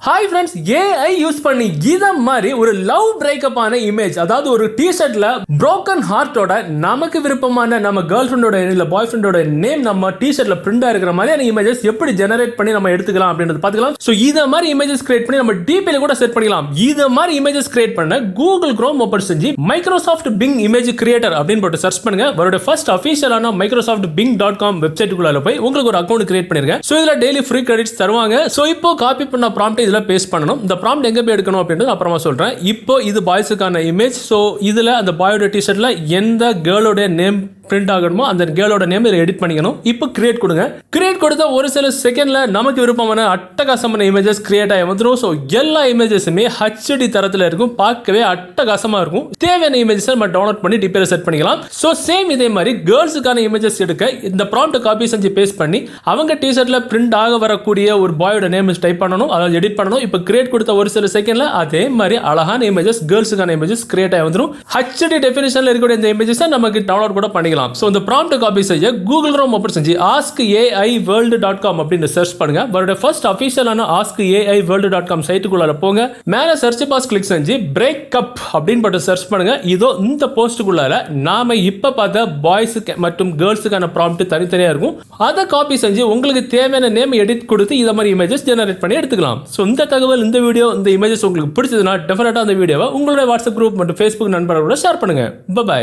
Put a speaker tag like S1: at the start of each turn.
S1: Hi friends, AI use பண்ணி இத மாதிரி ஒரு லவ் பிரேக்கப் ஆன இமேஜ், அதாவது ஒரு டி-ஷர்ட்ல broken ஹார்ட்டோட நமக்கு விருப்பமான நம்ம கேர்ள் ஃப்ரெண்டோட இல்ல பாய் ஃப்ரெண்டோட நேம் நம்ம டி-ஷர்ட்ல பிரிண்டா இருக்கிற மாதிரியான இமேஜஸ் எப்படி ஜெனரேட் பண்ணி நம்ம எடுத்துக்கலாம் அப்படின்றது பார்த்துக்கலாம். ஸோ இத மாதிரி இமேஜஸ் கிரியேட் பண்ணி நம்ம டிபில கூட செட் பண்ணிக்கலாம். இத மாதிரி இமேஜஸ் கிரியேட் பண்ண கூகுள் குரோம் ஓபன் செஞ்சு மைக்ரோசாஃப்ட் பிங் இமேஜ் கிரியேட்டர் அப்படின்னு போட்டு சர்ச் பண்ணுங்க. அவரோட ஃபர்ஸ்ட் அஃபிஷியலான மைக்ரோசாஃப்ட் பிங்.com வெப்சைட்டுக்குள்ள போய் உங்களுக்கு ஒரு அக்கௌண்ட் கிரியேட் பண்ணிருங்க. ஸோ இதுல டெய்லி ஃப்ரீ கிரெடிட்ஸ் தருவாங்க. ஸோ இப்போ காப்பி பண்ண ப்ராம்ப்ட் பேஸ்ட் பண்ணணும். இந்த ப்ராம்ப்ட் எங்க போய் எடுக்கணும் அப்படின்றது அப்புறமா சொல்றேன். இப்போ இது பாய்ஸுக்கான இமேஜ். சோ இதுல அந்த பாயோட டி-ஷர்ட்ல எந்த கேர்ளோட நேம் பிரிண்ட் ஆகணுமோ அந்த கேர்ளோட நேம் இதில் எடிட் பண்ணிக்கணும். இப்போ கிரியேட் கொடுங்க. கிரியேட் கொடுத்த ஒரு சில செகண்ட்ல நமக்கு விருப்பமான அட்டகாசமான இமேஜஸ் கிரியேட் ஆகி வந்துடும். ஸோ எல்லா இமேஜஸுமே ஹெச்டி தரத்தில் இருக்கும். பார்க்கவே அட்டகாசமா இருக்கும். தேவையான இமேஜஸ் நம்ம டவுன்லோட் பண்ணி டிபியில் செட் பண்ணிக்கலாம். ஸோ சேம் இதே மாதிரி கேர்ள்ஸுக்கான இமேஜஸ் எடுக்க இந்த ப்ராம்ப்ட் காப்பி செஞ்சு பேஸ்ட் பண்ணி அவங்க டி-ஷர்ட்ல பிரிண்ட் ஆக வரக்கூடிய ஒரு பாயோட நேம் டைப் பண்ணணும், அதாவது எடிட் பண்ணணும். இப்போ கிரியேட் கொடுத்த ஒரு சில செகண்ட்ல அதே மாதிரி அழகான இமேஜஸ் கேர்ள்ஸுக்கான இமேஜஸ் கிரியேட் ஆகி வந்துடும். ஹெச்டி டெஃபினிஷன்ல இருக்கக்கூடிய இந்த இமேஜஸ் நமக்கு டவுன்லோட் கூட பண்ணிக்கலாம். So இந்த prompt காப்பி செய்ய Google Chrome ஓபன் செஞ்சு askaiworld.com அப்படின்னு சர்ச் பண்ணுங்க. அவரோட ஃபர்ஸ்ட் அஃபிஷியலான askaiworld.com சைட்டுக்குள்ள போங்க. மேல சர்ச் பாக்ஸ் கிளிக் செஞ்சு Breakup அப்படின்னு போட்டு சர்ச் பண்ணுங்க. இதோ இந்த போஸ்டுக்குள்ள நாம இப்ப பார்த்த பாய்ஸுக்கு மற்றும் கேர்ள்ஸுக்கான prompt தனித்தனியா இருக்கும். அதை காப்பி செஞ்சு உங்களுக்கு தேவையான நேம் எடிட் கொடுத்து இத மாதிரி இமேஜஸ் ஜெனரேட் பண்ணி எடுத்துக்கலாம். ஸோ இந்த தகவல், இந்த வீடியோ, இந்த இமேஜஸ் உங்களுக்கு பிடிச்சதுன்னா டெஃபினட்டா அந்த வீடியோவை உங்களுடைய வாட்ஸ்அப் குரூப் மற்றும் ஃபேஸ்புக் நண்பர்களோட ஷேர் பண்ணுங்க. பை.